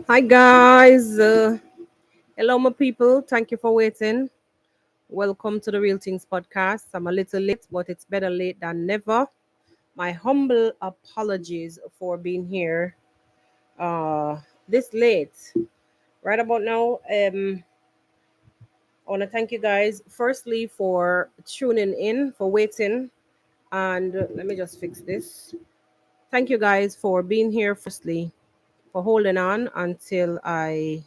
Hi guys, hello my people. Thank you for waiting. Welcome to the Real Things podcast. I'm a little late, but it's better late than never. My humble apologies for being here this late. Right about now, I want to thank you guys firstly for tuning in, for waiting, and let me just fix this. Thank you guys for being here. Firstly, for holding on until I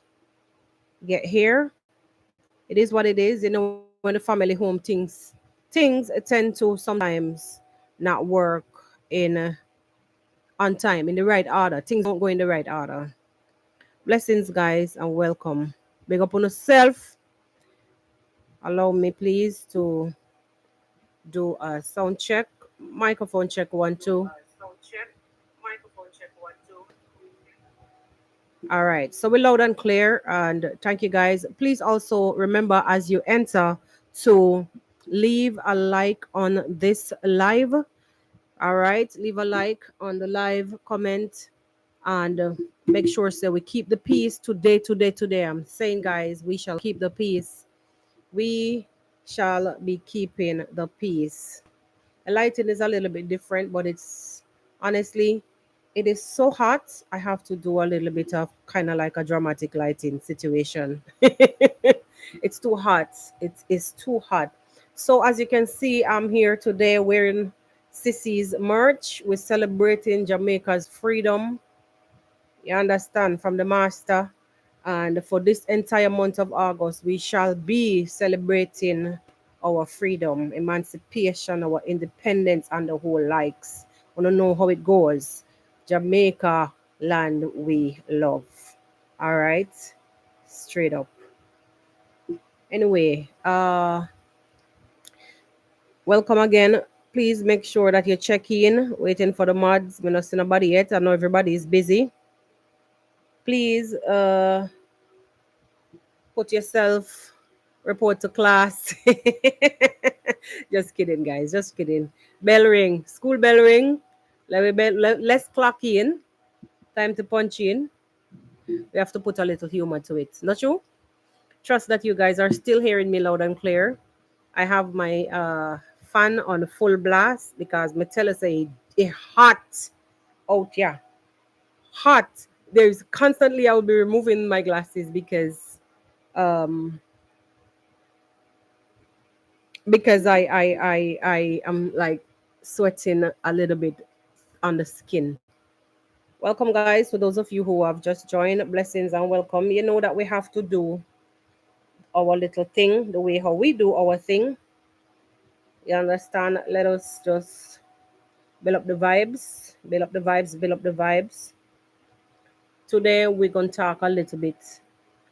get here. It is what it is. You know, when the family home things tend to sometimes not work in on time in the right order. Things don't go in the right order. Blessings, guys, and welcome. Big up on yourself. Allow me, please, to do a sound check, microphone check one two. All right, so we're loud and clear, and thank you guys. Please also remember as you enter to leave a like on this live. All right, leave a like on the live, comment, and make sure so we keep the peace today. I'm saying, guys, we shall keep the peace. We shall be keeping the peace. The lighting is a little bit different, but it's honestly, it is so hot. I have to do a little bit of kind of like a dramatic lighting situation. It's too hot. It is too hot. So as you can see, I'm here today wearing Sissy's merch. We're celebrating Jamaica's freedom. You understand, from the master. And for this entire month of August, we shall be celebrating our freedom, emancipation, our independence, and the whole likes. Want to know how it goes? Jamaica, land we love. All right, straight up. Anyway, welcome again. Please make sure that you check in. Waiting for the mods. We not see nobody yet. I know everybody is busy. Please, put yourself, report to class. Just kidding, guys. Just kidding. Bell ring. School bell ring. Let's clock in. Time to punch in. We have to put a little humor to it. Not true? Trust that you guys are still hearing me loud and clear. I have my fan on full blast because me tell you say it hot out here. Hot. There's constantly I'll be removing my glasses um because I am like sweating a little bit on the skin. Welcome, guys. For those of you who have just joined, blessings and welcome. You know that we have to do our little thing the way how we do our thing. You understand? Let us just build up the vibes, build up the vibes, build up the vibes. Today we're gonna talk a little bit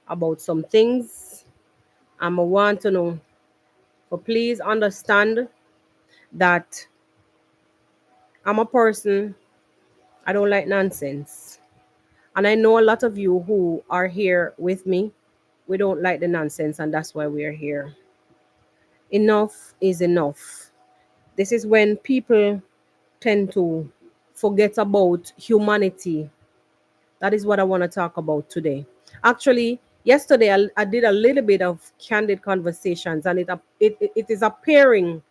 about some things. I want to know, but please understand that I'm a person. I don't like nonsense. And I know a lot of you who are here with me, we don't like the nonsense, and that's why we're here. Enough is enough. This is when people tend to forget about humanity. That is what I want to talk about today. Actually, yesterday I did a little bit of candid conversations, and it is appearing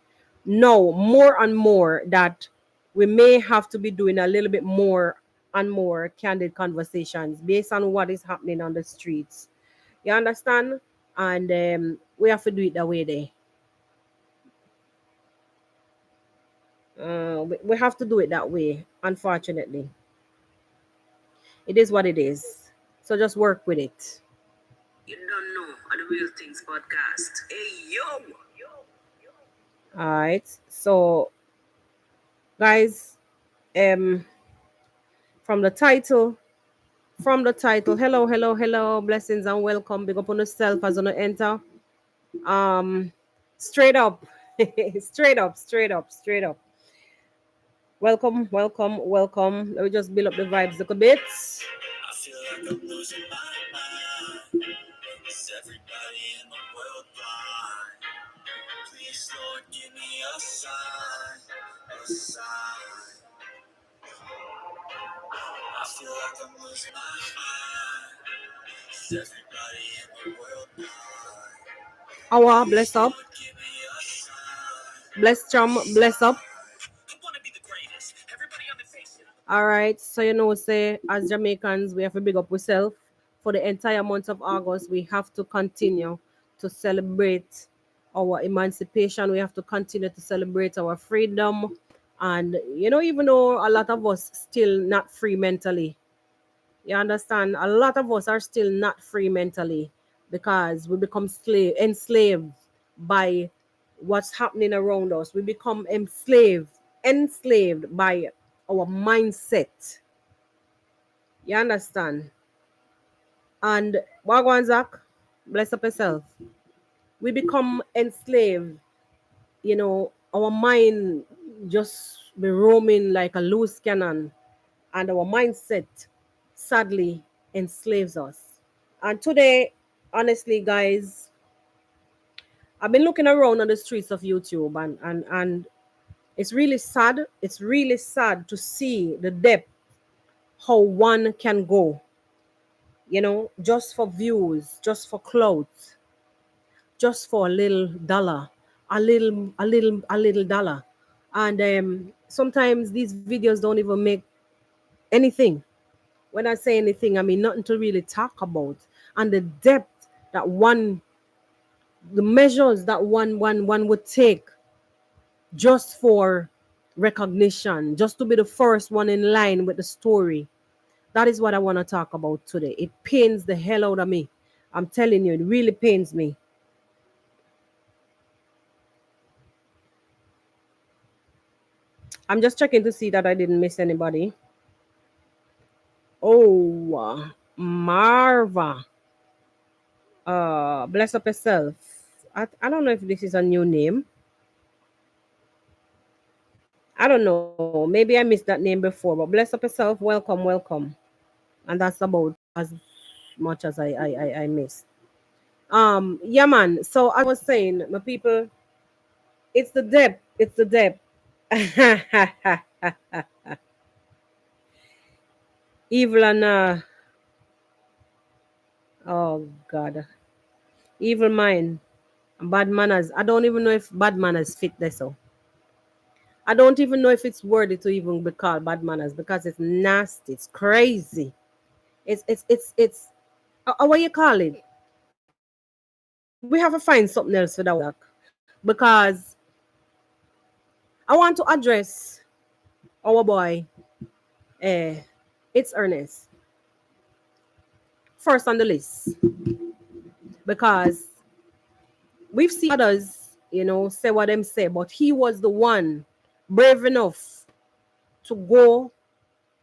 now more and more that we may have to be doing a little bit more and more candid conversations based on what is happening on the streets. You understand? And we have to do it that way there. We have to do it that way, unfortunately. It is what it is. So just work with it. You don't know on the Real Things podcast. Hey, yo! All right. So, guys, um, from the title, hello, blessings and welcome. Big up on yourself as on the enter. Um, straight up, straight up. Welcome. Let me just build up the vibes a little bit. I feel like I'm losing my mind. Is everybody in the world blind? Please, Lord, give me a sign, a sign. I Our bless up. Bless chum, bless up. All right, so say as Jamaicans, we have to big up ourselves. For the entire month of August, we have to continue to celebrate our emancipation. We have to continue to celebrate our freedom. And even though a lot of us still not free mentally, you understand? A lot of us are still not free mentally because we become enslaved by what's happening around us. We become enslaved by our mindset. You understand? And Wagwan Zach, bless up yourself. We become enslaved, our mind just be roaming like a loose cannon, and our mindset sadly enslaves us. And today, honestly, guys, I've been looking around on the streets of YouTube, and it's really sad. It's really sad to see the depth how one can go, just for views, just for clothes, just for a little dollar, a little dollar. And sometimes these videos don't even make anything. When I say anything, I mean nothing to really talk about. And the depth that the measures that one would take just for recognition, just to be the first one in line with the story. That is what I want to talk about today. It pains the hell out of me. I'm telling you, it really pains me. I'm just checking to see that I didn't miss anybody. Oh, Marva. Bless up yourself. I don't know if this is a new name. I don't know. Maybe I missed that name before, but bless up yourself. Welcome, welcome. And that's about as much as I missed. Yeah, man. So I was saying, my people, it's the depth. It's the depth. Evil and oh God, evil mind, bad manners. I don't even know if bad manners fit this. So I don't even know if it's worthy to even be called bad manners because it's nasty. It's crazy. It's what you call it? We have to find something else for that because I want to address our boy. Uh, it's Ernest first on the list because we've seen others, say what them say, but he was the one brave enough to go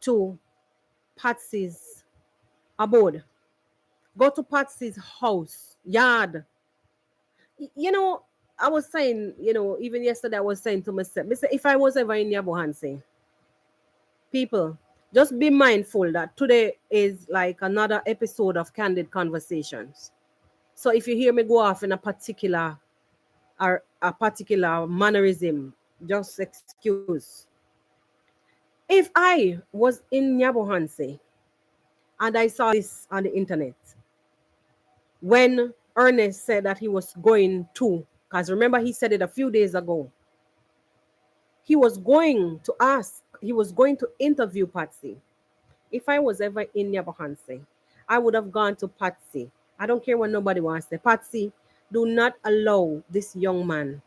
to Patsy's abode, go to Patsy's house, yard. I was saying, even yesterday I was saying to myself, if I was ever in Yabo Hansi, people, just be mindful that today is like another episode of Candid Conversations. So if you hear me go off in a particular mannerism, just excuse. If I was in Nyabohanse and I saw this on the internet, when Ernest said that he was going to, because remember he said it a few days ago, he was going to interview Patsy. If I was ever in Nyabohanse, I would have gone to Patsy. I don't care what nobody wants to say. Patsy, do not allow this young man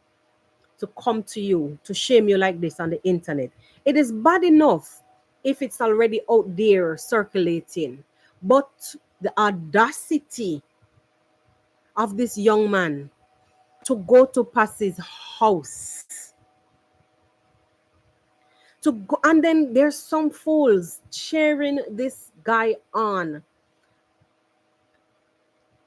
to come to you to shame you like this on the internet. It is bad enough if it's already out there circulating, but the audacity of this young man to go to Patsy's house to go, and then there's some fools cheering this guy on.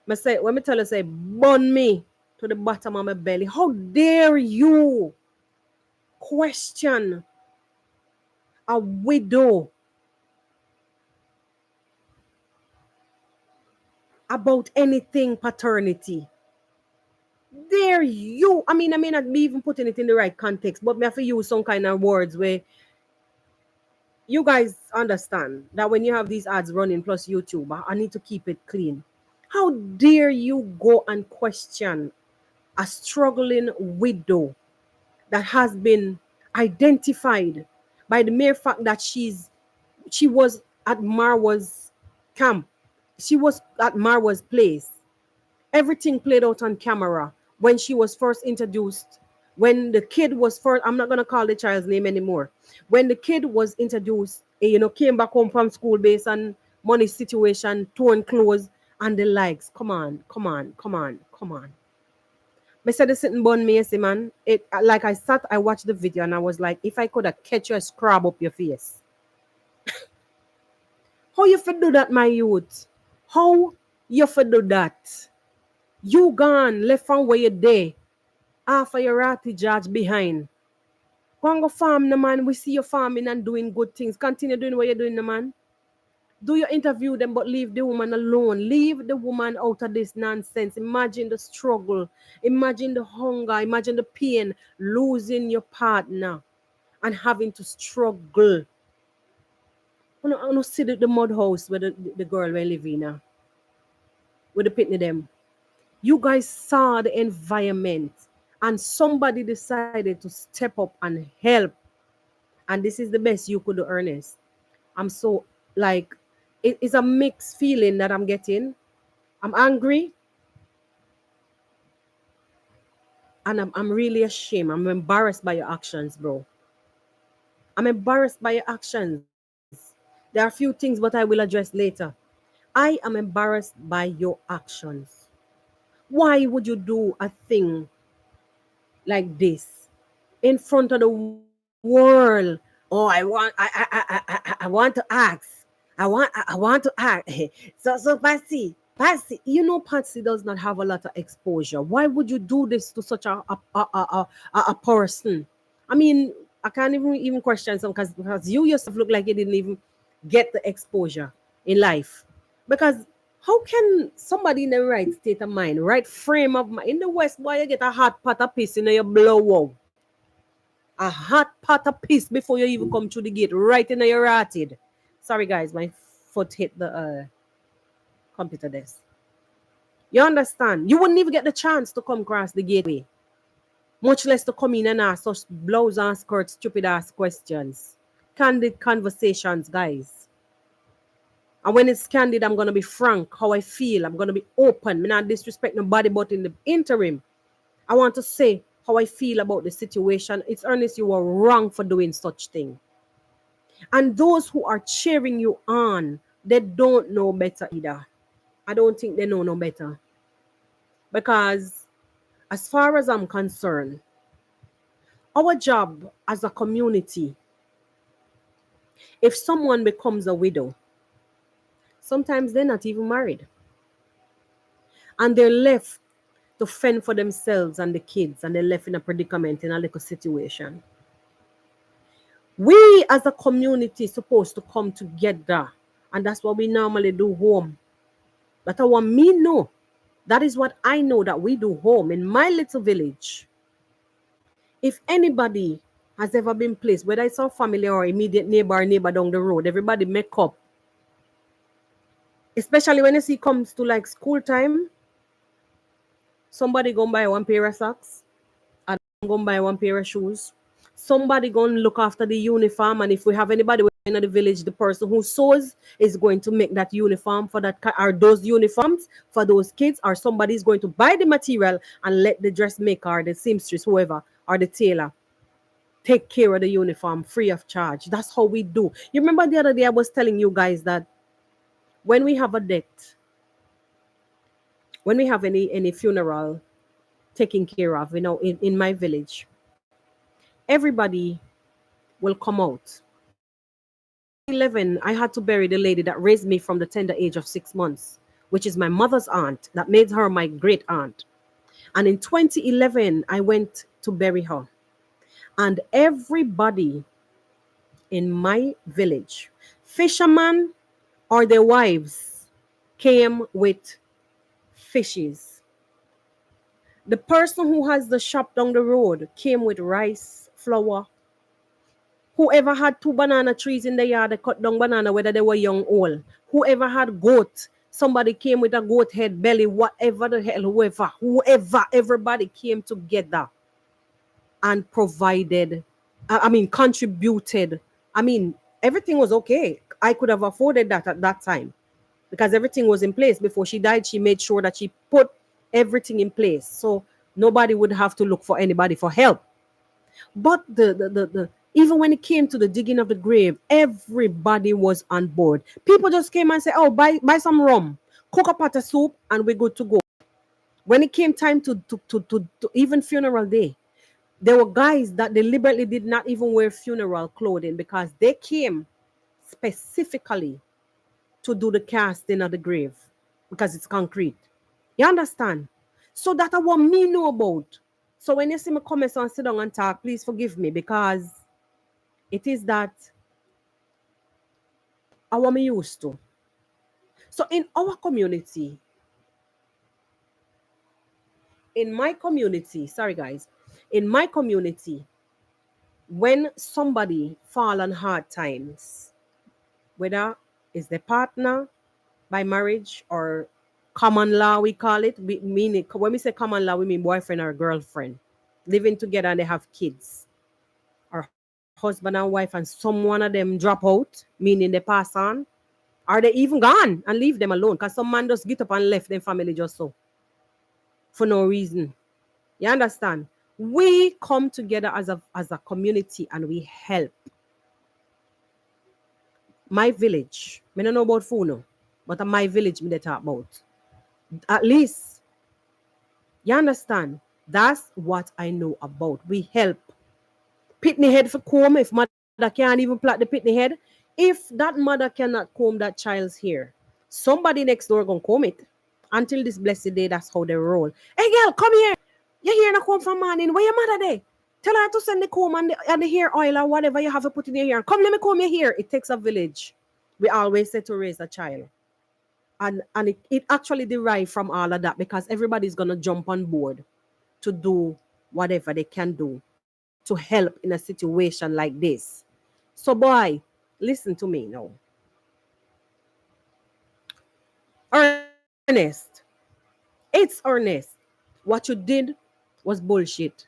When me tell you, say, burn me to the bottom of my belly. How dare you question a widow about anything paternity? Dare you? I may not be even putting it in the right context, but me have to use some kind of words where You guys understand that when you have these ads running plus YouTube, I need to keep it clean. How dare you go and question a struggling widow that has been identified by the mere fact that she was at Marwa's camp. She was at Marwa's place. Everything played out on camera when she was first introduced. When the kid was first, I'm not gonna call the child's name anymore. When the kid was introduced, came back home from school based on money situation, torn clothes, and the likes. Come on, come on, come on, come on. I said the sitting bun me, say, man. It like I watched the video and I was like, if I could have catch you a scrub up your face. How you fit do that, my youth? How you fit do that? You gone, left from where you there. Half of your ratty judge behind. Go and go farm, no man. We see you farming and doing good things. Continue doing what you're doing, no man. Do your interview them, but leave the woman alone. Leave the woman out of this nonsense. Imagine the struggle. Imagine the hunger. Imagine the pain. Losing your partner and having to struggle. I don't see the mud house where the girl were living now. With the pitney them. You guys saw the environment and somebody decided to step up and help. And this is the best you could do, Ernest. I'm so like it's a mixed feeling that I'm getting. I'm angry and I'm really ashamed. I'm embarrassed by your actions, bro. I'm embarrassed by your actions. There are a few things, but I will address later. I am embarrassed by your actions. Why would you do a thing like this in front of the world? Oh, I want to ask. I want to ask. So Patsy, Patsy does not have a lot of exposure. Why would you do this to such a person? I mean, I can't even question some because you yourself look like you didn't even get the exposure in life. Because how can somebody in the right state of mind, right frame of mind, in the West, boy, you get a hot pot of piss in your blow out. A hot pot of piss before you even come through the gate, right in your rotted. Sorry, guys, my foot hit the computer desk. You understand? You wouldn't even get the chance to come across the gateway, much less to come in and ask such blouse and skirt, stupid ass questions. Candid conversations, guys. And when it's candid, I'm gonna be frank how I feel. I'm gonna be open. Me not disrespect nobody, but in the interim, I want to say how I feel about the situation. It's Ernest, you were wrong for doing such thing. And those who are cheering you on, they don't know better either. I don't think they know no better. Because as far as I'm concerned, our job as a community, if someone becomes a widow, sometimes they're not even married. And they're left to fend for themselves and the kids, and they're left in a predicament in a little situation. We as a community supposed to come together, and that's what we normally do home. That's what me know. That is what I know that we do home in my little village. If anybody has ever been placed, whether it's our family or immediate neighbor down the road, everybody make up. Especially when you see comes to like school time, somebody gonna buy one pair of socks, and gonna buy one pair of shoes. Somebody gonna look after the uniform, and if we have anybody in the village, the person who sews is going to make that uniform for that or those uniforms for those kids, or somebody is going to buy the material and let the dressmaker or the seamstress, whoever, or the tailor take care of the uniform free of charge. That's how we do. You remember the other day I was telling you guys that when we have a death, when we have any funeral taken care of, in my village, everybody will come out. 2011, I had to bury the lady that raised me from the tender age of 6 months, which is my mother's aunt, that made her my great aunt. And in 2011, I went to bury her. And everybody in my village, fishermen or their wives, came with fishes. The person who has the shop down the road came with rice, flour, Whoever had 2 banana trees in the yard, they cut down banana, whether they were young or old. Whoever had goat, somebody came with a goat head, belly, whatever the hell, whoever, everybody came together and provided, contributed. I mean, everything was okay. I could have afforded that at that time because everything was in place. Before she died, she made sure that she put everything in place. So nobody would have to look for anybody for help. But the even when it came to the digging of the grave, everybody was on board. People just came and said, "Oh, buy some rum, cook a pot of soup, and we're good to go." When it came time to even funeral day, there were guys that deliberately did not even wear funeral clothing because they came specifically to do the casting of the grave because it's concrete. You understand? So that I what me know about. So when you see me come and sit down and talk, please forgive me because it is that I want me used to. So in my community, sorry guys, in my community, when somebody fall on hard times, whether it's the partner by marriage or common law, we call it. We mean it when we say common law, we mean boyfriend or girlfriend living together and they have kids, or husband and wife, and some one of them drop out, meaning they pass on, or they even gone and leave them alone. Because some man just get up and left them family just so for no reason. You understand? We come together as a community and we help. My village, I don't know about Funo, but my village me they talk about. At least, you understand? That's what I know about. We help. Pitney head for comb if mother can't even plait the pitney head. If that mother cannot comb that child's hair, somebody next door gonna comb it. Until this blessed day, that's how they roll. Hey girl, come here. Your hair not comb from morning. Where your mother there? Tell her to send the comb and the hair oil or whatever you have to put in your hair. Come, let me comb your hair. It takes a village. We always say to raise a child. And it actually derived from all of that because everybody's gonna jump on board to do whatever they can do to help in a situation like this. So boy, listen to me now. Ernest, it's Ernest. What you did was bullshit.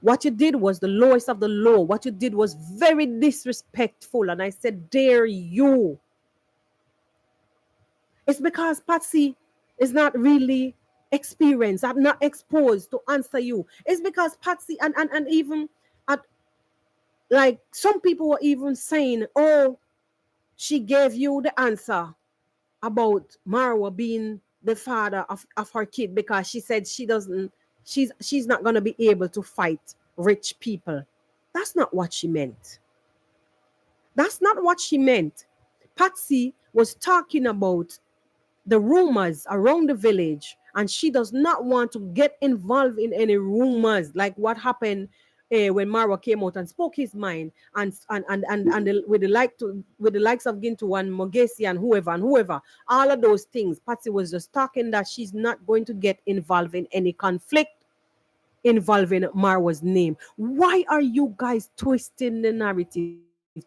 What you did was the lowest of the low. What you did was very disrespectful. And I said, dare you. It's because Patsy is not really experienced. I'm not exposed to answer you. It's because Patsy and even at like some people were even saying, oh, she gave you the answer about Marwa being the father of her kid because she said she's not gonna be able to fight rich people. That's not what she meant. That's not what she meant. Patsy was talking about the rumors around the village, and she does not want to get involved in any rumors like what happened when Marwa came out and spoke his mind, with the likes of Gintu and Mogesi and whoever, all of those things. Patsy was just talking that she's not going to get involved in any conflict involving Marwa's name. Why are you guys twisting the narrative,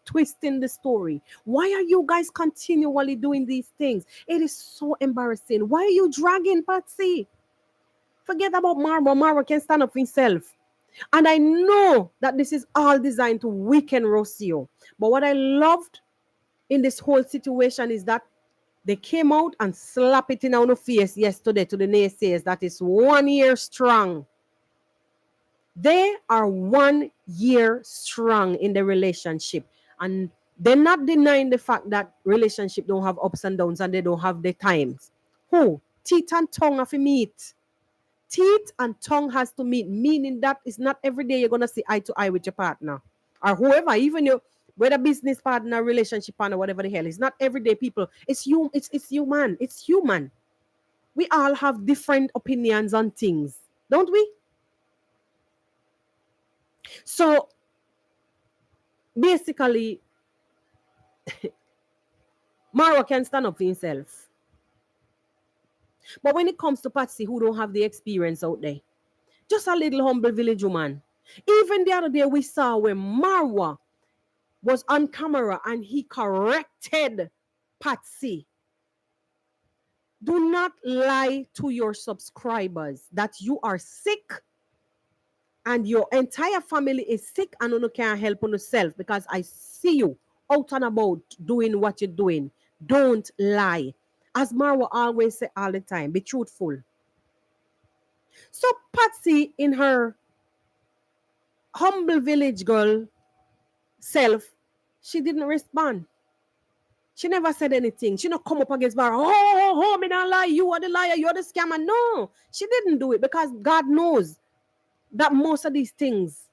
twisting the story? Why are you guys continually doing these things? It is so embarrassing. Why are you dragging Patsy? Forget about Marwa. Marwa can stand up for himself. And I know that this is all designed to weaken Rocio. But what I loved in this whole situation is that they came out and slapped it in our face yesterday to the naysayers that is 1 year strong. They are 1 year strong in the relationship. And they're not denying the fact that relationship don't have ups and downs and they don't have the times. Who? Teeth and tongue have to meet. Teeth and tongue has to meet, meaning that it's not every day you're gonna see eye to eye with your partner or whoever, even your whether business partner, relationship partner, whatever the hell. It's not everyday people. It's you. It's human. It's human. We all have different opinions on things, don't we? So basically, Mara can stand up for himself. But when it comes to Patsy, who don't have the experience out there, just a little humble village woman. Even the other day we saw where Marwa was on camera and he corrected Patsy. Do not lie to your subscribers that you are sick and your entire family is sick and you can't help on yourself, because I see you out and about doing what you're doing. Don't lie. As Marwa always say all the time, be truthful. So Patsy, in her humble village girl self, she didn't respond. She never said anything. She not come up against Bar. Oh, me not lie. You are the liar. You are the scammer. No, she didn't do it, because God knows that most of these things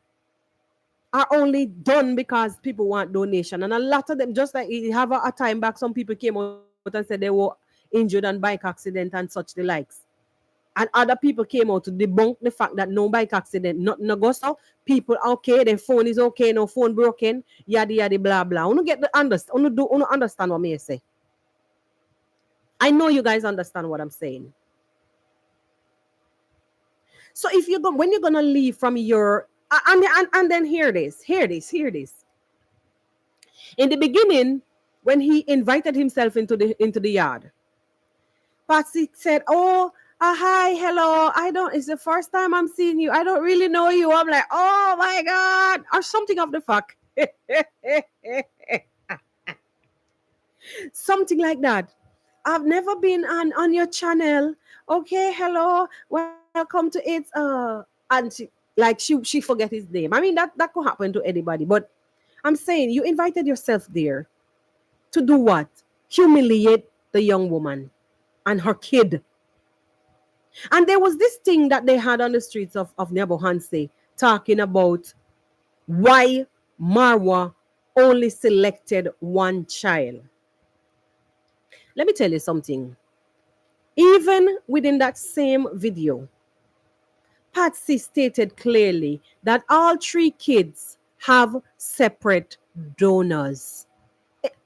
are only done because people want donation. And a lot of them, just like you have a time back, some people came out and said they were injured on bike accident and such the likes. And other people came out to debunk the fact that no bike accident, nothing no go so. People okay, their phone is okay, no phone broken, yada yada blah blah. You get the understand, you understand what me say. I know you guys understand what I'm saying. So if you go, when you're gonna leave from your and then hear this. In the beginning, when he invited himself into the yard, Patsy said, "Oh, hi, hello. I don't. It's the first time I'm seeing you. I don't really know you." I'm like, "Oh my God," or something of the fuck, something like that. I've never been on your channel. Okay, hello, welcome to it. And she forget his name. I mean that could happen to anybody, but I'm saying you invited yourself there to do what? Humiliate the young woman and her kid. And there was this thing that they had on the streets of Nebohanse talking about why Marwa only selected one child. Let me tell you something. Even within that same video, Patsy stated clearly that all 3 kids have separate donors.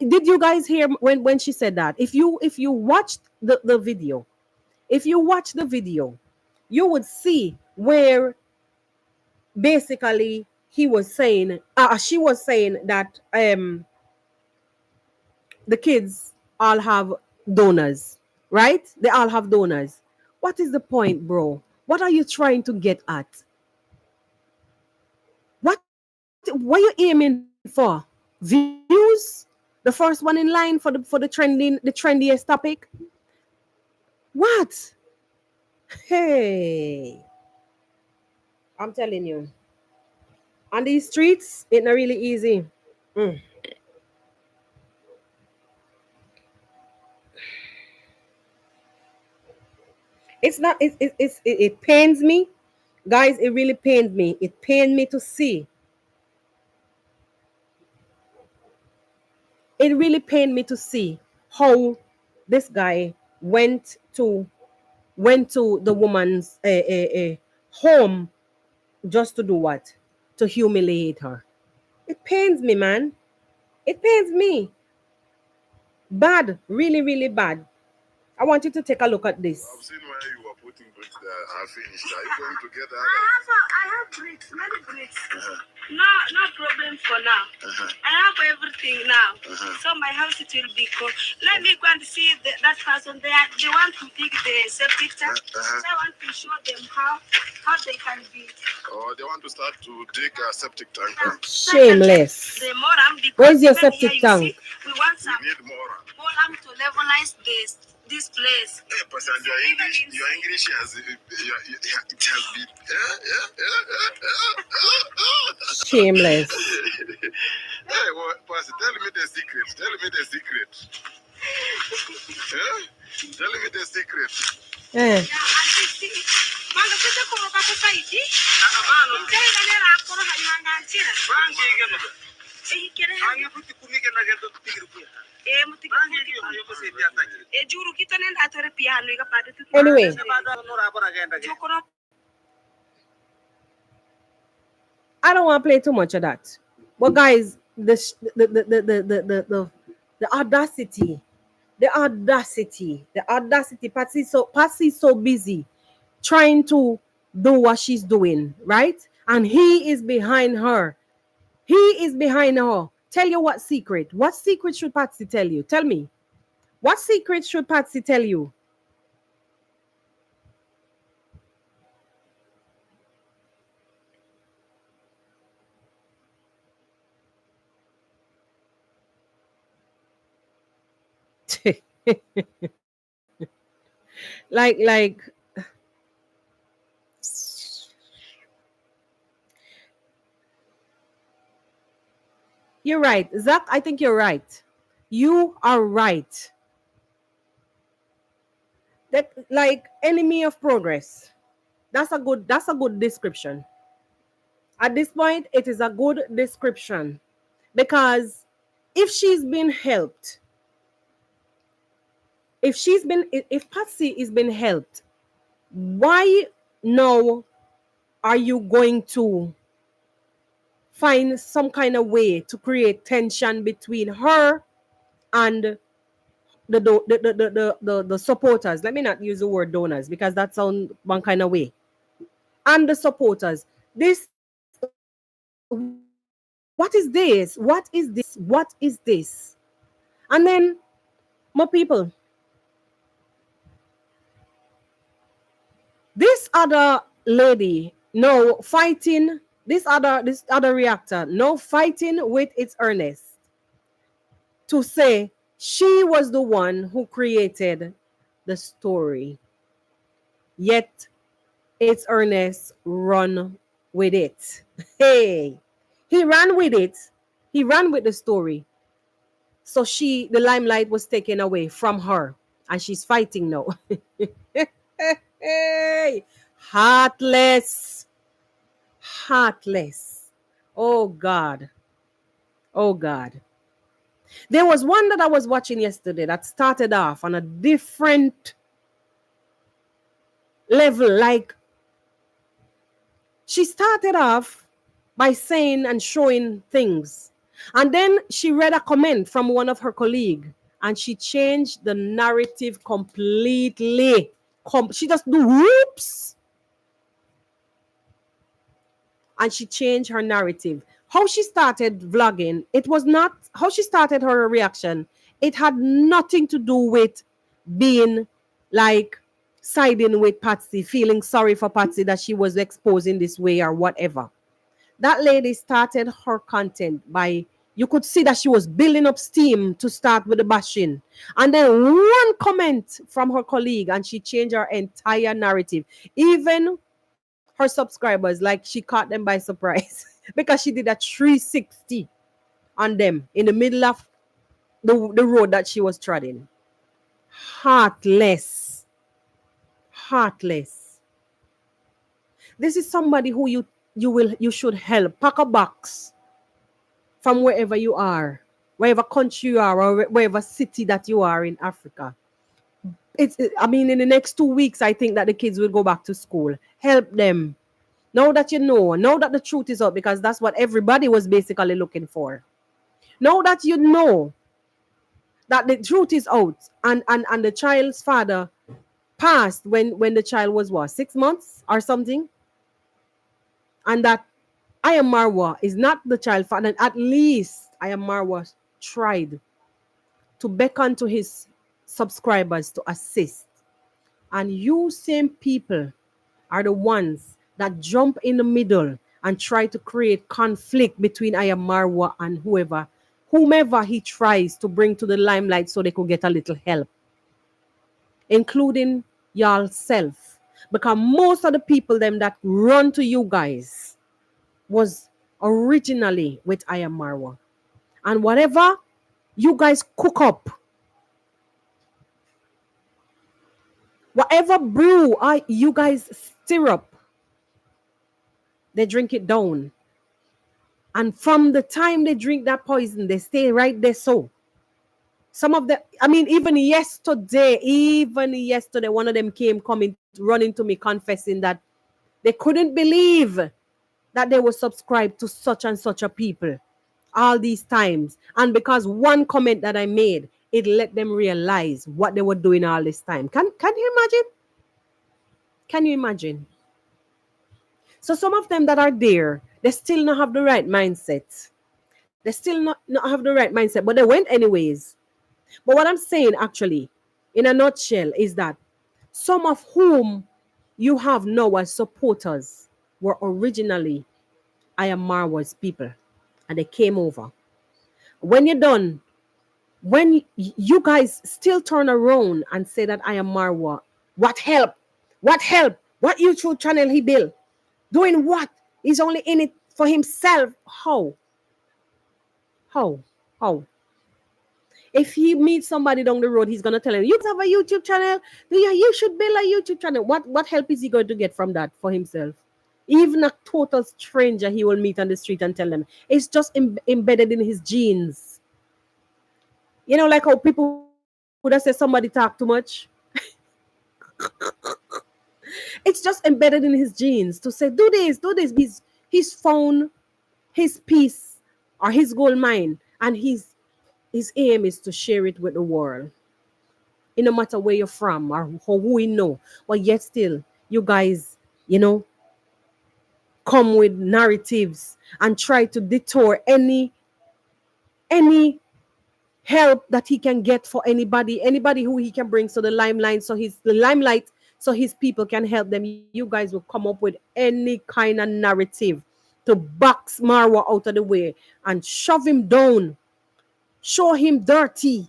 Did you guys hear when she said that? If you watched the video, you would see where basically she was saying that the kids all have donors, right? They all have donors. What is the point, bro? What are you trying to get at? What are you aiming for? Views? The first one in line for the trendiest topic? What? Hey, I'm telling you, on these streets, it's not really easy. It's not. It pains me, guys. It really pains me. It pains me to see. It really pained me to see how this guy went to the woman's home just to do what? To humiliate her. It pains me, man. It pains me. Bad. Really, really bad. I want you to take a look at this. I've seen where you were putting bricks there are finished. Are you going to get that? I have bricks, many bricks. No problem for now. I have everything now. So my house it will be cool. Let me go and see that person. They want to dig the septic tank. So I want to show them how they can be. Oh, they want to start to dig a septic tank. Shameless. The more where's your septic tank? We want some. We need more. To levelize this place. Hey, but your English has it has been. Shameless. Hey, well, Pastor, tell me the secret. Tell me the secret. Tell me the secret. Anyway, I don't want to play too much of that. But guys, the audacity, Patsy's so busy trying to do what she's doing, right? And he is behind her. Tell you what secret. What secret should Patsy tell you? Tell me. What secret should Patsy tell you? like you're right. Zach, I think you're right. You are right. That like enemy of progress. That's a good description. At this point, it is a good description because if she's been helped, if Patsy is being helped, why now are you going to find some kind of way to create tension between her and the supporters? Let me not use the word donors because that sounds one kind of way. And the supporters. This what is this? What is this? What is this? And then my people, this other lady no fighting this other reactor no fighting with its Ernest to say she was the one who created the story, yet it's Ernest run with it. Hey, he ran with it. He ran with the story. So the limelight was taken away from her, and she's fighting now. Hey, heartless, heartless. Oh God, oh God. There was one that I was watching yesterday that started off on a different level. Like she started off by saying and showing things, and then she read a comment from one of her colleagues, and she changed the narrative completely. She just do whoops, and she changed her narrative. How she started vlogging, it was not how she started her reaction. It had nothing to do with being like siding with Patsy, feeling sorry for Patsy that she was exposed in this way or whatever. That lady started her content by, you could see that she was building up steam to start with the bashing. And then one comment from her colleague and she changed her entire narrative. Even her subscribers, like she caught them by surprise because she did a 360 on them in the middle of the road that she was treading. Heartless. Heartless. This is somebody who you should help. Pack a box from wherever you are, wherever country you are, or wherever city that you are in Africa. I mean, in the next 2 weeks, I think that the kids will go back to school. Help them. Now that you know that the truth is out, because that's what everybody was basically looking for. Now that you know that the truth is out, and the child's father passed when the child was what, 6 months or something, and that Ayam Marwa is not the child father, and at least Ayam Marwa tried to beckon to his subscribers to assist. And you same people are the ones that jump in the middle and try to create conflict between Ayam Marwa and whomever he tries to bring to the limelight so they could get a little help, including y'all self. Because most of the people them that run to you guys was originally with Ayam Marwa. And whatever you guys cook up, whatever brew you guys stir up, they drink it down. And from the time they drink that poison, they stay right there. So some of them, I mean, even yesterday, one of them came coming, running to me, confessing that they couldn't believe that they were subscribed to such and such a people all these times. And because one comment that I made, it let them realize what they were doing all this time. Can you imagine? Can you imagine? So some of them that are there, they still don't have the right mindset. They still not have the right mindset, but they went anyways. But what I'm saying actually, in a nutshell, is that some of whom you have now as supporters were originally I am Marwa's people, and they came over. When you're done, when you guys still turn around and say that I am Marwa, what help? What help? What YouTube channel he built? Doing what? He's only in it for himself. How? How? How? If he meets somebody down the road, he's gonna tell him, "You have a YouTube channel. Yeah, you should build a YouTube channel." What help is he going to get from that for himself? Even a total stranger he will meet on the street and tell them it's just embedded in his genes. You know, like how people would have said somebody talk too much. It's just embedded in his genes to say, do this, do this. He's found his peace or his gold mine, and his aim is to share it with the world. It no matter where you're from or who we know, but yet still, you guys, come with narratives and try to detour any help that he can get for anybody who he can bring to the limelight, so his people can help them. You guys will come up with any kind of narrative to box Marwa out of the way and shove him down, show him dirty,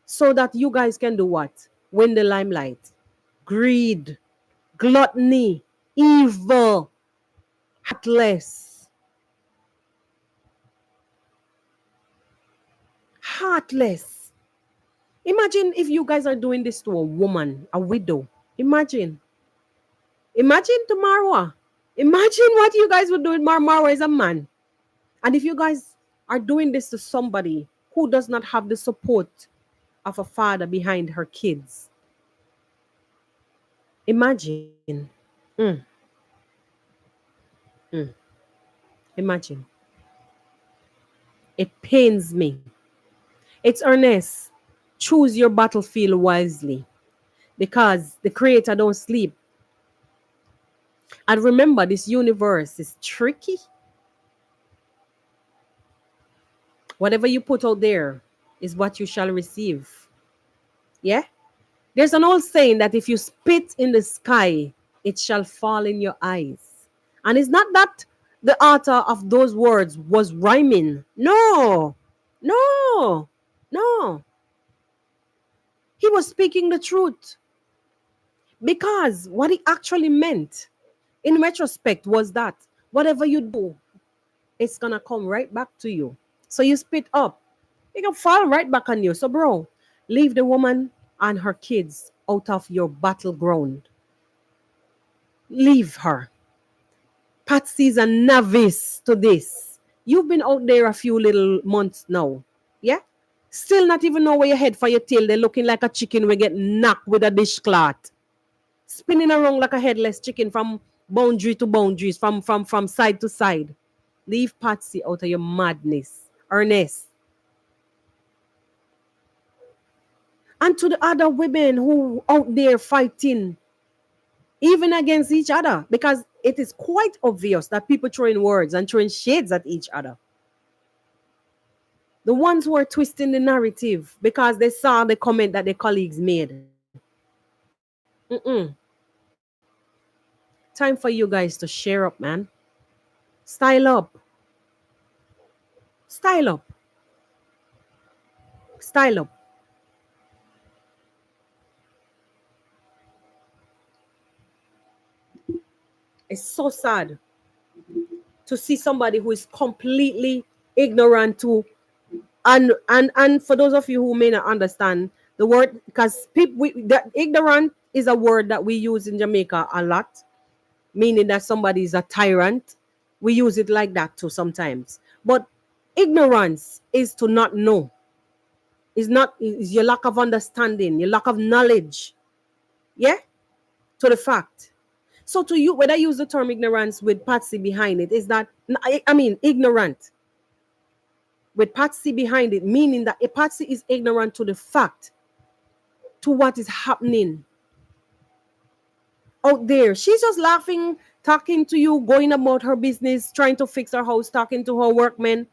so that you guys can do what? Win the limelight. Greed, gluttony, evil, heartless. Heartless. Imagine if you guys are doing this to a woman, a widow. Imagine. Imagine to Marwa. Imagine what you guys would do with Marwa as a man. And if you guys are doing this to somebody who does not have the support of a father behind her kids, imagine. Imagine. It pains me. It's Ernest. Choose your battlefield wisely, because the creator don't sleep. And remember, this universe is tricky. Whatever you put out there is what you shall receive. Yeah? There's an old saying that if you spit in the sky, it shall fall in your eyes. And it's not that the author of those words was rhyming. No. No. No. He was speaking the truth. Because what he actually meant in retrospect was that whatever you do, it's going to come right back to you. So you spit up, it can fall right back on you. So, bro, leave the woman and her kids out of your battleground. Leave her. Patsy's a novice to this. You've been out there a few little months now. Yeah? Still not even know where your head for your tail. They're looking like a chicken we get knocked with a dishcloth. Spinning around like a headless chicken from boundary to boundaries, from side to side. Leave Patsy out of your madness. Ernest. And to the other women who out there fighting, even against each other, because it is quite obvious that people throwing words and throwing shades at each other. The ones who are twisting the narrative because they saw the comment that their colleagues made. Time for you guys to share up, man. Style up. Style up. Style up. It's so sad to see somebody who is completely ignorant to, and for those of you who may not understand the word, because ignorant is a word that we use in Jamaica a lot, meaning that somebody is a tyrant. We use it like that too sometimes. But ignorance is to not know. Is your lack of understanding, your lack of knowledge. Yeah? To the fact. So to you, when I use the term ignorance with Patsy behind it, is that, I mean, ignorant. With Patsy behind it, meaning that a Patsy is ignorant to the fact, to what is happening out there. She's just laughing, talking to you, going about her business, trying to fix her house, talking to her workmen,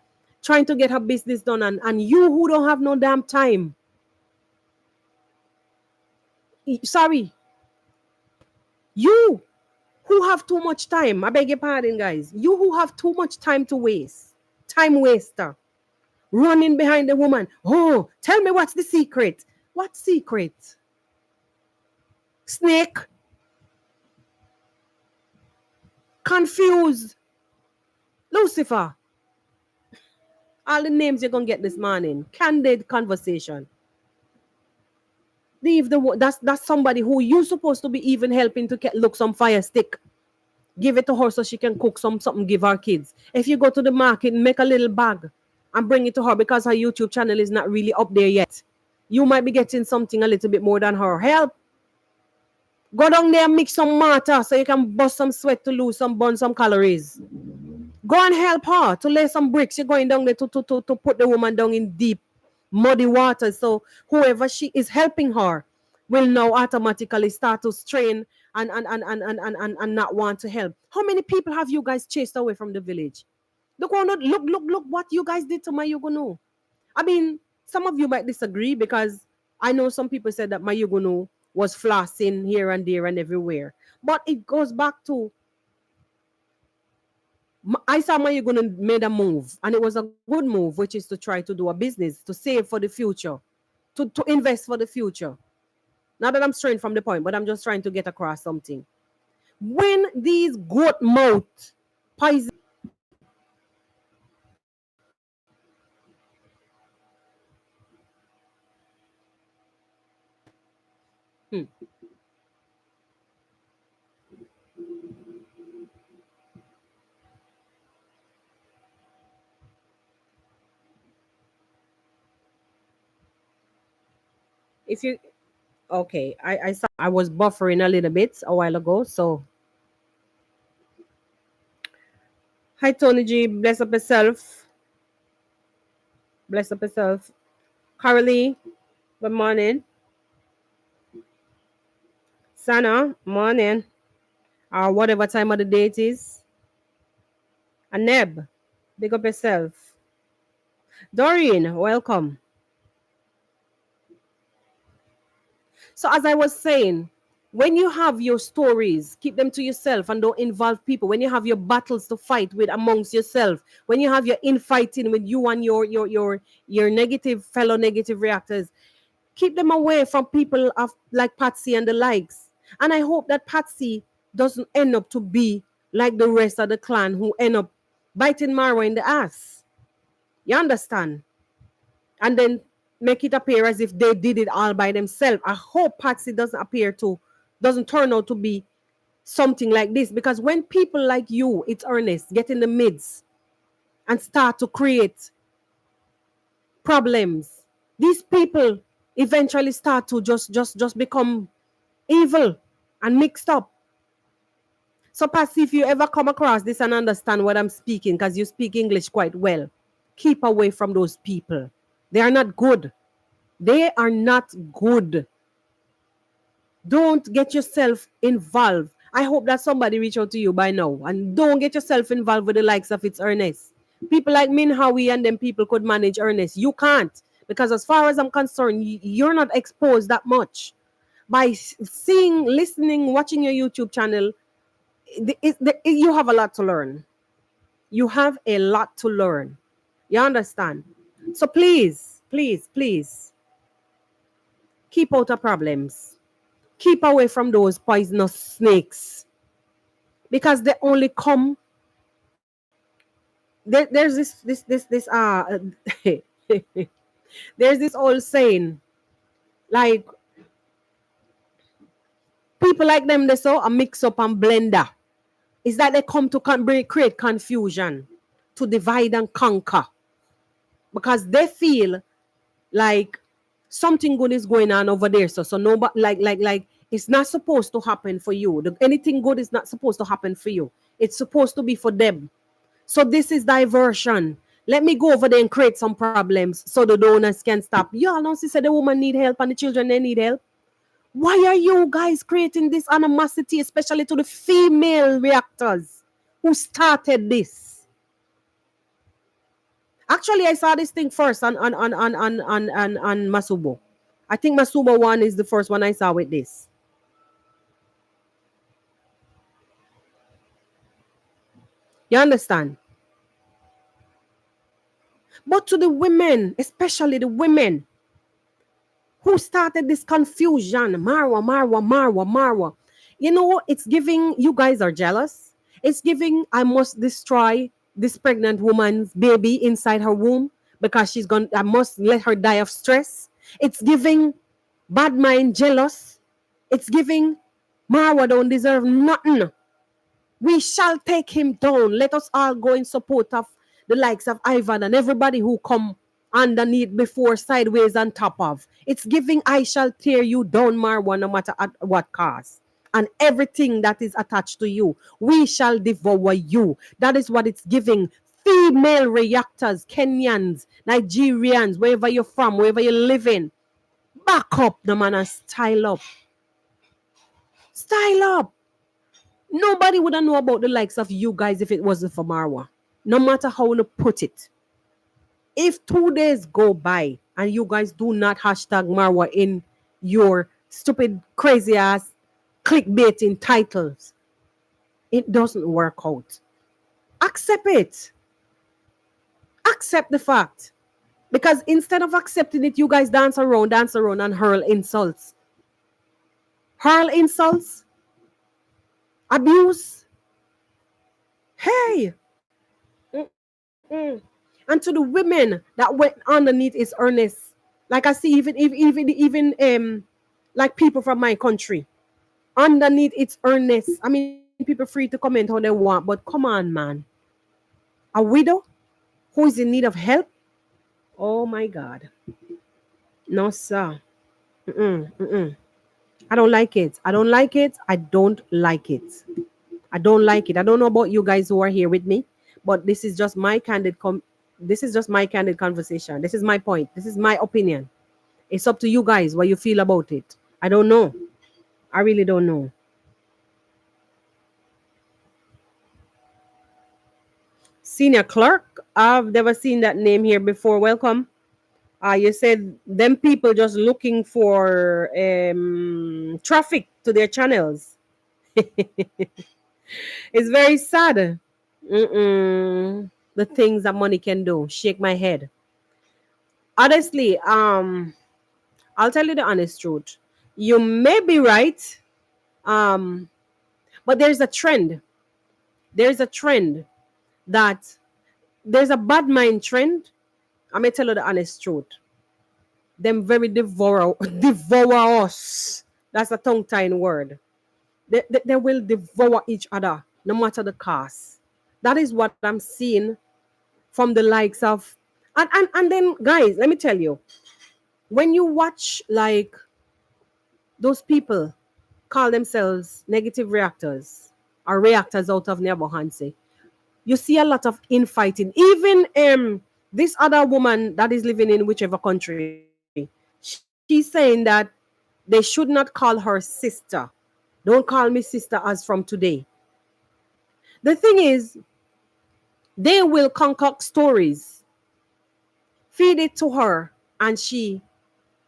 trying to get her business done, and you who don't have no damn time. Sorry. You who have too much time. I beg your pardon, guys. You who have too much time to waste. Time waster. Running behind the woman. Oh, tell me what's the secret. What secret? Snake. Confused. Lucifer. All the names you're going to get this morning. Candid conversation. Leave that's somebody who you supposed to be even helping to look some fire stick. Give it to her so she can cook something, give her kids. If you go to the market, make a little bag and bring it to her because her YouTube channel is not really up there yet. You might be getting something a little bit more than her. Help. Go down there and mix some mortar so you can bust some sweat to lose some, burn some calories. Go and help her to lay some bricks. You're going down there to put the woman down in deep, muddy water. So whoever she is helping her will now automatically start to strain and not want to help. How many people have you guys chased away from the village? Look what you guys did to my Yugunu. I mean, some of you might disagree because I know some people said that my Yugunu was flossing here and there and everywhere. But it goes back to, I saw my Yugunu made a move, and it was a good move, which is to try to do a business, to save for the future, to invest for the future. Not that I'm straying from the point, but I'm just trying to get across something. When these goat mouth poison if you okay, I was buffering a little bit a while ago, so hi Tony G, bless up yourself. Bless up yourself. Carolee, good morning. Sana, morning. Or whatever time of the day it is. Aneb, big up yourself. Doreen, welcome. So as I was saying, when you have your stories, keep them to yourself and don't involve people. When you have your battles to fight with amongst yourself, when you have your infighting with you and your negative fellow negative reactors, keep them away from people of like Patsy and the likes. And I hope that Patsy doesn't end up to be like the rest of the clan who end up biting Mara in the ass. You understand? And then make it appear as if they did it all by themselves. I hope Patsy doesn't turn out to be something like this, because when people like you, it's Ernest, get in the midst and start to create problems, these people eventually start to just become evil and mixed up. So Patsy, if you ever come across this and understand what I'm speaking, because you speak English quite well, keep away from those people. They are not good. They are not good. Don't get yourself involved. I hope that somebody reach out to you by now. And don't get yourself involved with the likes of it's Ernest. People like Min Howie and them people could manage Ernest. You can't. Because as far as I'm concerned, you're not exposed that much. By seeing, listening, watching your YouTube channel, you have a lot to learn. You have a lot to learn. You understand? So please, please, please, keep out of problems. Keep away from those poisonous snakes. Because they only come. There's this there's this old saying, like, people like them, they saw a mix up and blender. Is that they come to create confusion, to divide and conquer. Because they feel like something good is going on over there. So nobody, like it's not supposed to happen for you. Anything good is not supposed to happen for you. It's supposed to be for them. So this is diversion. Let me go over there and create some problems so the donors can stop. Y'all know, she said the woman need help and the children, they need help. Why are you guys creating this animosity, especially to the female reactors who started this? Actually, I saw this thing first on Masubo. I think Masubo one is the first one I saw with this. You understand? But to the women, especially the women who started this confusion, Marwa, Marwa, Marwa, Marwa. You know what? It's giving, you guys are jealous. It's giving, I must destroy this pregnant woman's baby inside her womb because I must let her die of stress. It's giving bad mind, jealous. It's giving Marwa don't deserve nothing. We shall take him down. Let us all go in support of the likes of Ivan and everybody who come underneath, before, sideways, and top of. It's giving I shall tear you down, Marwa, no matter at what cost. And everything that is attached to you, we shall devour you. That is what it's giving. Female reactors, Kenyans, Nigerians, wherever you're from, wherever you're living, back up the man and style up. Style up. Nobody would have known about the likes of you guys if it wasn't for Marwa. No matter how you put it. If 2 days go by and you guys do not hashtag Marwa in your stupid, crazy ass clickbaiting titles, it doesn't work out. Accept it. Accept the fact. Because instead of accepting it, you guys dance around and hurl insults. Hurl insults. Abuse. Hey. Mm-mm. And to the women that went underneath is Ernest. Like I see even like people from my country. Underneath it's Ernest. I mean, people free to comment how they want, but come on, man. A widow who is in need of help? Oh my God. No, sir. Mm-mm, mm-mm. I don't like it. I don't like it. I don't like it. I don't like it. I don't know about you guys who are here with me, but this is just my candid conversation. This is my point. This is my opinion. It's up to you guys what you feel about it. I don't know. I really don't know. Senior clerk. I've never seen that name here before. Welcome. You said them people just looking for traffic to their channels. It's very sad. Mm-mm. The things that money can do. Shake my head. Honestly, I'll tell you the honest truth. You may be right, um, but there's a trend. There's a trend that there's a bad mind trend. I may tell you the honest truth. Them very devour us. That's a tongue tying word. They will devour each other no matter the cost. That is what I'm seeing from the likes of and then guys, let me tell you, when you watch like those people call themselves negative reactors or reactors out of Nyabohanse, you see a lot of infighting. Even this other woman that is living in whichever country, she's saying that they should not call her sister. Don't call me sister as from today. The thing is, they will concoct stories, feed it to her, and she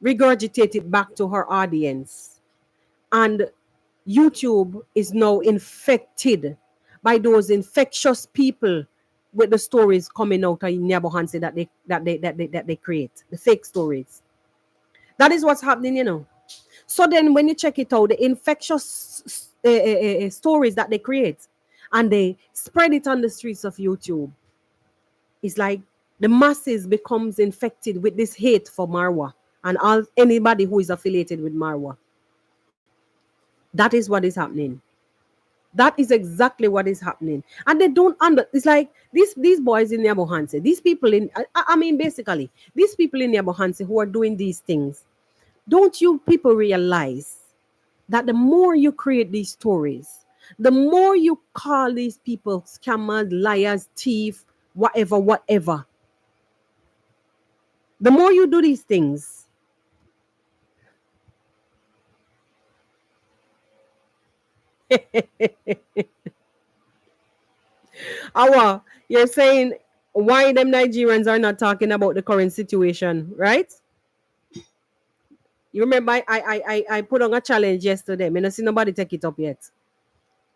regurgitate it back to her audience. And YouTube is now infected by those infectious people with the stories coming out of Nyabohanse that they create, the fake stories. That is what's happening, you know. So then when you check it out, the infectious stories that they create and they spread it on the streets of YouTube, it's like the masses becomes infected with this hate for Marwa and all anybody who is affiliated with Marwa. That is what is happening. That is exactly what is happening. And they don't it's like these boys in Nyabohanse, these people in I mean basically, these people in Nyabohanse who are doing these things, don't you people realize that the more you create these stories, the more you call these people scammers, liars, thief, whatever, the more you do these things, you're saying why them Nigerians are not talking about the current situation, right? You remember I put on a challenge yesterday. I don't see nobody take it up yet.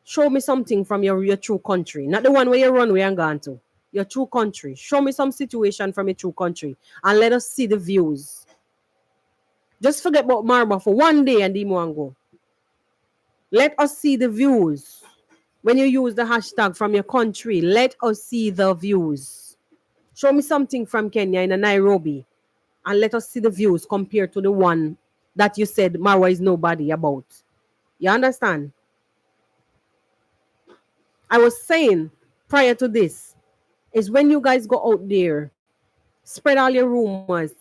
Show me something from your true country. Not the one where you run where and gone to. Your true country. Show me some situation from your true country. And let us see the views. Just forget about Marba for one day and go. Let us see the views. When you use the hashtag from your country, let us see the views. Show me something from Kenya in Nairobi. And let us see the views compared to the one that you said Marwa is nobody about. You understand? I was saying prior to this is when you guys go out there, spread all your rumors,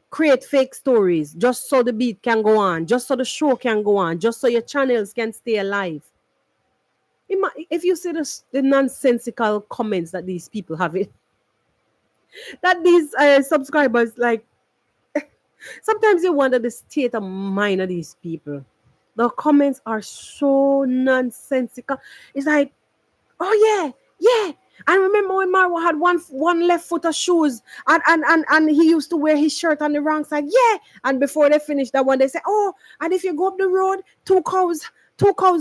create fake stories just so the beat can go on, just so the show can go on, just so your channels can stay alive. If you see the nonsensical comments that these people have it, that these subscribers, like, sometimes you wonder the state of mind of these people. The comments are so nonsensical. It's like, oh yeah. I remember when Marwa had one left foot of shoes and he used to wear his shirt on the wrong side. Yeah. And before they finished that one, they said, oh, and if you go up the road, two cows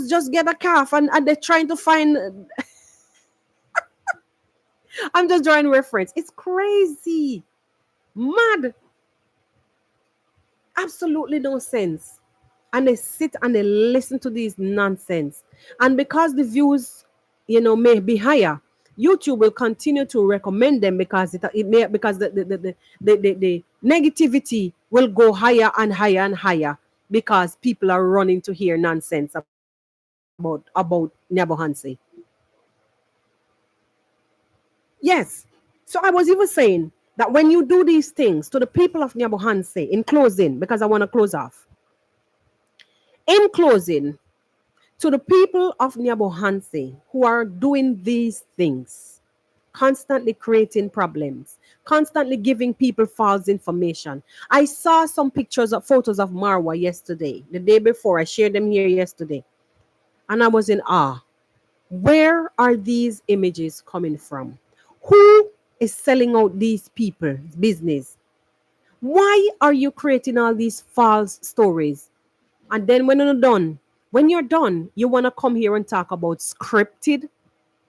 just get a calf and they're trying to find. I'm just drawing reference. It's crazy. Mad. Absolutely no sense. And they sit and they listen to these nonsense. And because the views, may be higher, YouTube will continue to recommend them because the negativity will go higher and higher and higher because people are running to hear nonsense about Nyabohanse. Yes. So I was even saying that when you do these things to the people of Nyabohanse, in closing, because I want to close off. In closing, to the people of Nyabohanse who are doing these things, constantly creating problems, constantly giving people false information. I saw some photos of Marwa yesterday, the day before. I shared them here yesterday. And I was in awe. Where are these images coming from? Who is selling out these people's business? Why are you creating all these false stories? And then when you're done, you want to come here and talk about scripted.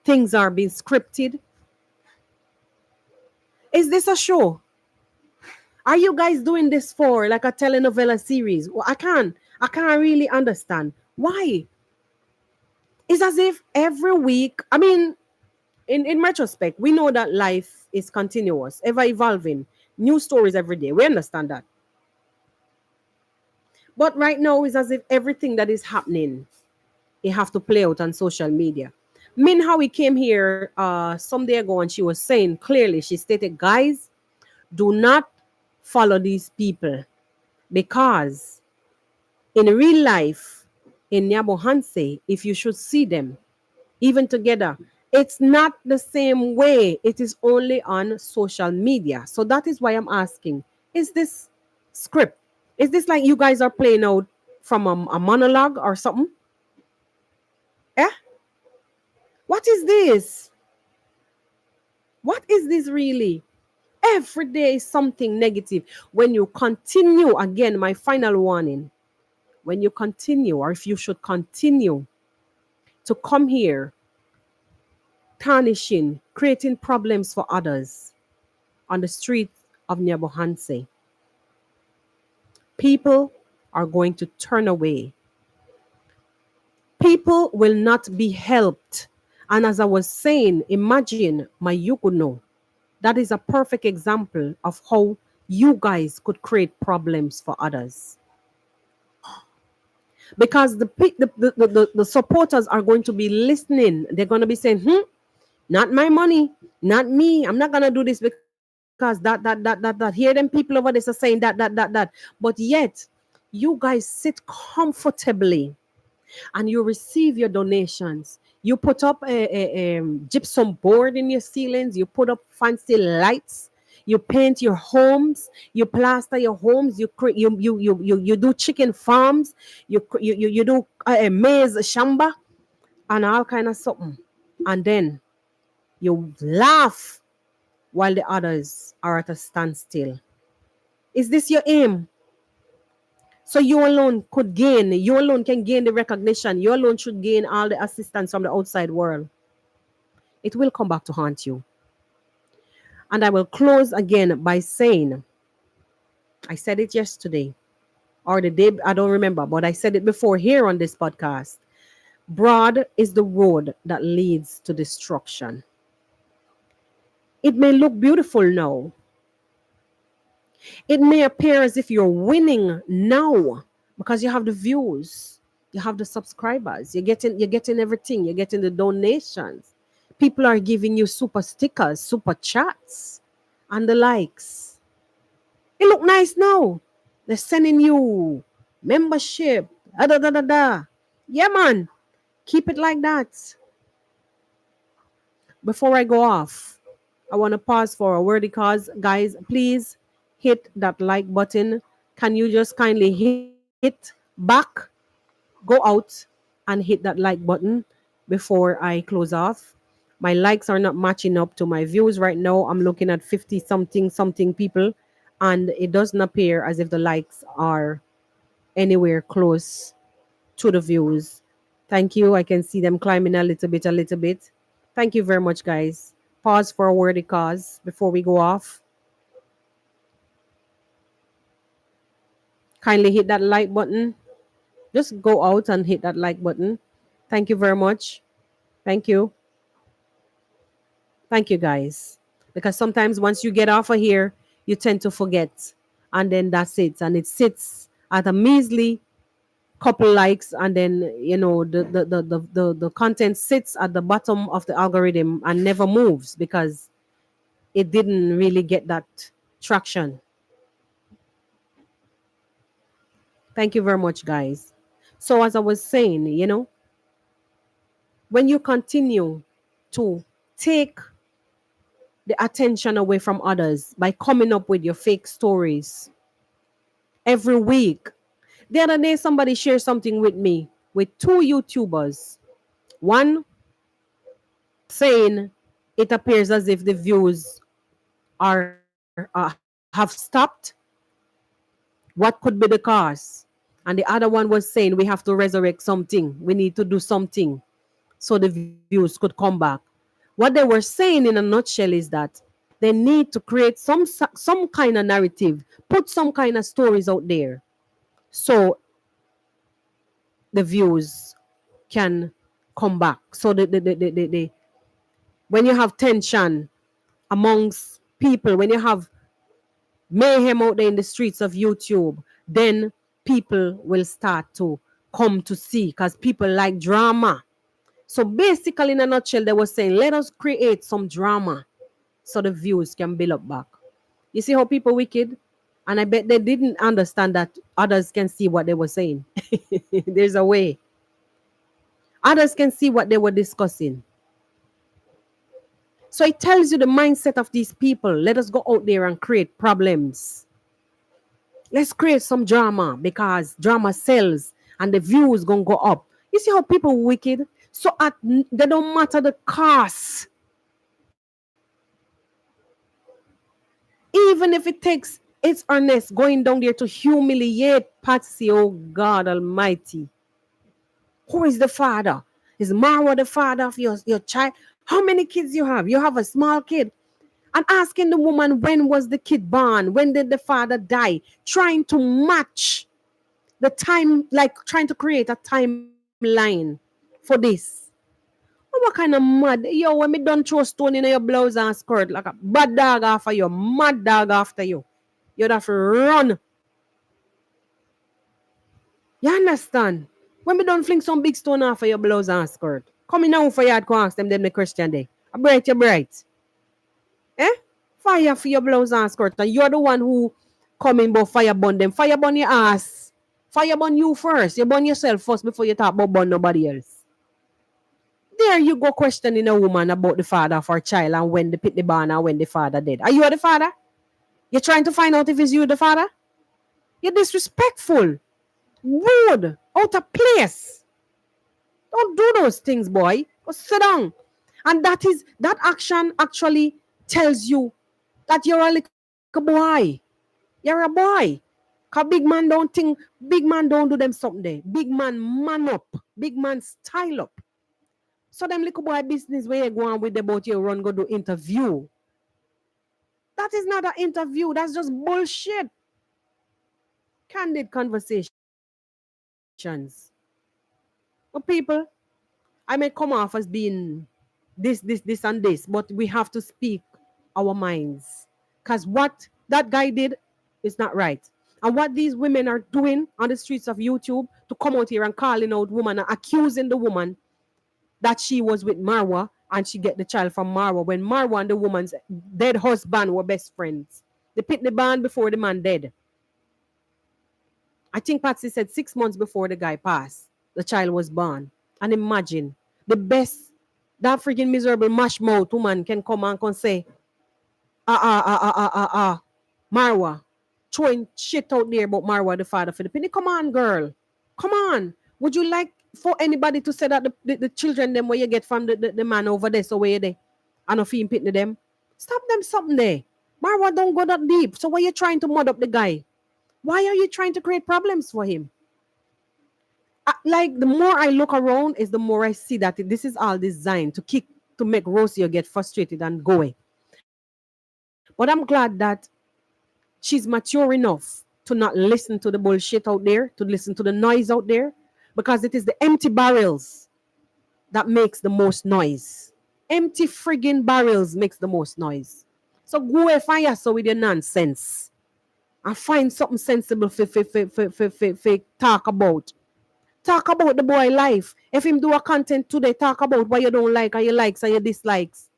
Things are being scripted. Is this a show? Are you guys doing this for like a telenovela series? Well, I can't really understand. Why? It's as if every week, I mean, in retrospect, we know that life is continuous, ever evolving, new stories every day. We understand that. But right now, it's as if everything that is happening, you have to play out on social media. Min Howie came here some day ago and she was saying clearly, she stated, guys, do not follow these people because in real life, in Nyabohanse, if you should see them, even together, it's not the same way. It is only on social media. So that is why I'm asking, is this script? Is this like you guys are playing out from a monologue or something? Eh? What is this? What is this really? Every day is something negative. When you continue, again, my final warning, when you continue, or if you should continue to come here, tarnishing, creating problems for others on the street of Nyabohanse, people are going to turn away. People will not be helped. And as I was saying, imagine my Yuguno. That is a perfect example of how you guys could create problems for others. Because the supporters are going to be listening. They're going to be saying, not my money, not me. I'm not going to do this because that. Hear them people over there are saying that. But yet, you guys sit comfortably and you receive your donations. You put up a gypsum board in your ceilings. You put up fancy lights. You paint your homes. You plaster your homes. You do chicken farms. You do maize shamba and all kind of something. And then you laugh while the others are at a standstill. Is this your aim? So you alone could gain, you alone can gain the recognition, you alone should gain all the assistance from the outside world. It will come back to haunt you. And I will close again by saying, I said it yesterday or the day, I don't remember, but I said it before here on this podcast. Broad is the road that leads to destruction. It may look beautiful now. It may appear as if you're winning now because you have the views, you have the subscribers, you're getting everything, you're getting the donations. People are giving you super stickers, super chats, and the likes. It look nice now. They're sending you membership. Da da da da da. Yeah, man. Keep it like that. Before I go off, I want to pause for a worthy cause. Guys, please hit that like button. Can you just kindly hit back, go out, and hit that like button before I close off? My likes are not matching up to my views right now. I'm looking at 50 something people, and it doesn't appear as if the likes are anywhere close to the views. Thank you. I can see them climbing a little bit, a little bit. Thank you very much, guys. Pause for a worthy cause before we go off. Kindly hit that like button. Just go out and hit that like button. Thank you very much. Thank you. Thank you, guys. Because sometimes once you get off of here, you tend to forget. And then that's it. And it sits at a measly couple likes, and then the content sits at the bottom of the algorithm and never moves because it didn't really get that traction. Thank you very much, guys. So as I was saying, when you continue to take the attention away from others by coming up with your fake stories every week. The other day, somebody shared something with me with two YouTubers. One saying it appears as if the views are have stopped. What could be the cause? And the other one was saying we have to resurrect something. We need to do something so the views could come back. What they were saying in a nutshell is that they need to create some kind of narrative, put some kind of stories out there, so the views can come back. So the when you have tension amongst people, when you have mayhem out there in the streets of YouTube, then people will start to come to see because people like drama. So basically, in a nutshell, they were saying, let us create some drama so the views can build up back. You see how people wicked? And I bet they didn't understand that others can see what they were saying. There's a way. Others can see what they were discussing. So it tells you the mindset of these people. Let us go out there and create problems. Let's create some drama because drama sells and the views gonna go up. You see how people wicked? So they don't matter the cost. Even if it takes it's Ernest going down there to humiliate Patsy, oh God Almighty. Who is the father? Is Marwa the father of your child? How many kids you have? You have a small kid. And asking the woman, when was the kid born? When did the father die? Trying to match the time, like trying to create a timeline for this. Oh, what kind of mad? Yo, when me done throw stone in your blouse and skirt, like a bad dog after you, mad dog after you. You'd have to run. You understand? When me done fling some big stone off of your blouse and skirt, come in now for you to ask them the question day. I bright, you bright. Eh? Fire for your blouse and skirt. And you're the one who come in but fire burn them. Fire burn your ass. Fire burn you first. You burn yourself first before you talk about burn nobody else. There you go questioning a woman about the father of her child and when they put the barn and when the father dead. Are you the father? You're trying to find out if it's you the father? You're disrespectful. Rude. Out of place. Don't do those things, boy. Go sit down. And that action actually tells you that you're a little boy. You're a boy. Cause big man don't do them something there. Big man up. Big man style up. So them little boy business where you go on with about your run go do interview. That is not an interview. That's just bullshit. Candid conversations. But people, I may come off as being this, and this, but we have to speak our minds. Because what that guy did is not right. And what these women are doing on the streets of YouTube to come out here and calling out woman and accusing the woman that she was with Marwa and she get the child from Marwa when Marwa and the woman's dead husband were best friends. They picked the band before the man dead. I think Patsy said 6 months before the guy passed, the child was born. And imagine the best that freaking miserable mash mouth woman can come and can say, Marwa, throwing shit out there about Marwa, the father for the penny. Come on, girl. Come on. Would you like for anybody to say that the children them where you get from the man over there, so where they and a fee pitting them? Stop them something there. Marwa don't go that deep. So why you trying to mud up the guy? Why are you trying to create problems for him? Like the more I look around, is the more I see that this is all designed to make Rosie get frustrated and go away. But I'm glad that she's mature enough to not listen to the bullshit out there, to listen to the noise out there, because it is the empty barrels that makes the most noise. Empty friggin' barrels makes the most noise. So go and fire so with your nonsense and find something sensible for talk about. Talk about the boy life. If him do a content today, talk about what you don't like and your likes and your dislikes.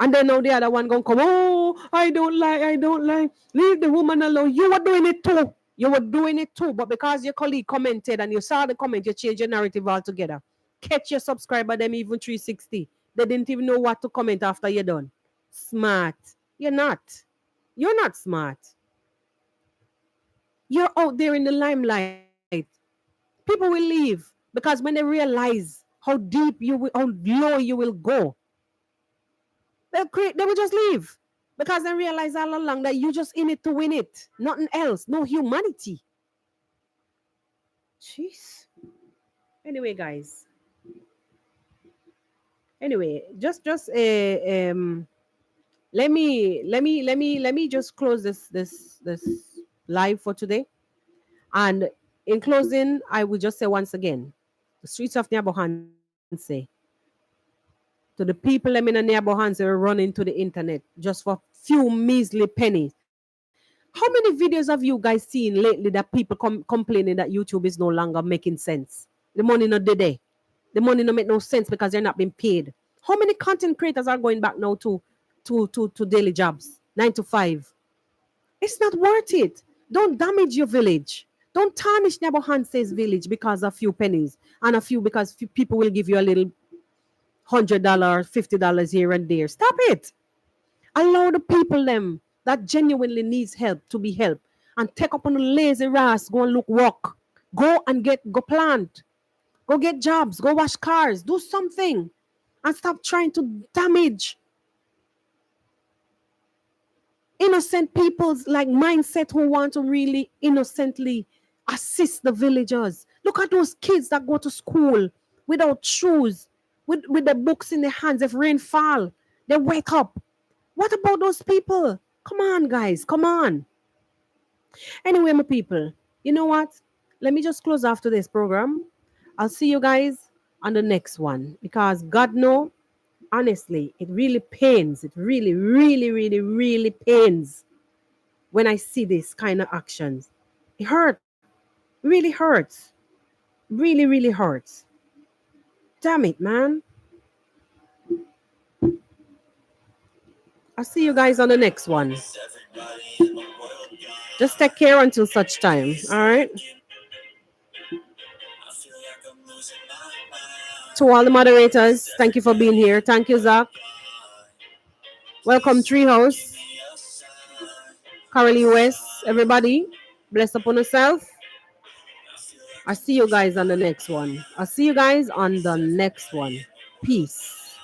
And then now the other one gonna come, oh, I don't like. Leave the woman alone. You were doing it too. You were doing it too. But because your colleague commented and you saw the comment, you changed your narrative altogether. Catch your subscriber, them even 360. They didn't even know what to comment after you're done. Smart. You're not. You're not smart. You're out there in the limelight. People will leave because when they realize how deep how low you will go, they will just leave because they realize all along that you just in it to win it, nothing else, no humanity. Jeez. Anyway, guys. Anyway, just let me just close this live for today. And in closing, I will just say once again, the streets of Nyabohanse, to the people in Nyabohanse who run into the internet just for few measly pennies. How many videos have you guys seen lately that people complaining that YouTube is no longer making sense? The money not there. The money no make no sense because they're not being paid. How many content creators are going back now to daily jobs, 9 to 5? It's not worth it. Don't damage your village. Don't tarnish Nyabohanse's village because of few pennies and a few because people will give you a little $100, $50 here and there. Stop it. Allow the people them that genuinely needs help to be helped and take up on a lazy ass. Go and look work. Go plant. Go get jobs. Go wash cars. Do something and stop trying to damage innocent people's like mindset who want to really innocently assist the villagers. Look at those kids that go to school without shoes, with the books in their hands. If rain fall, they wake up. What about those people? Come on, guys. Come on. Anyway, my people, you know what? Let me just close after this program. I'll see you guys on the next one because God know, honestly, it really pains. It really, really, really, really pains when I see this kind of actions. It hurts. Really hurts. Really, really hurts. Damn it, man. I'll see you guys on the next one. Just take care until such time. All right. To all the moderators, thank you for being here. Thank you, Zach. Welcome, Treehouse. Carolee West, everybody. Bless upon yourself. I'll see you guys on the next one. I'll see you guys on the next one. Peace.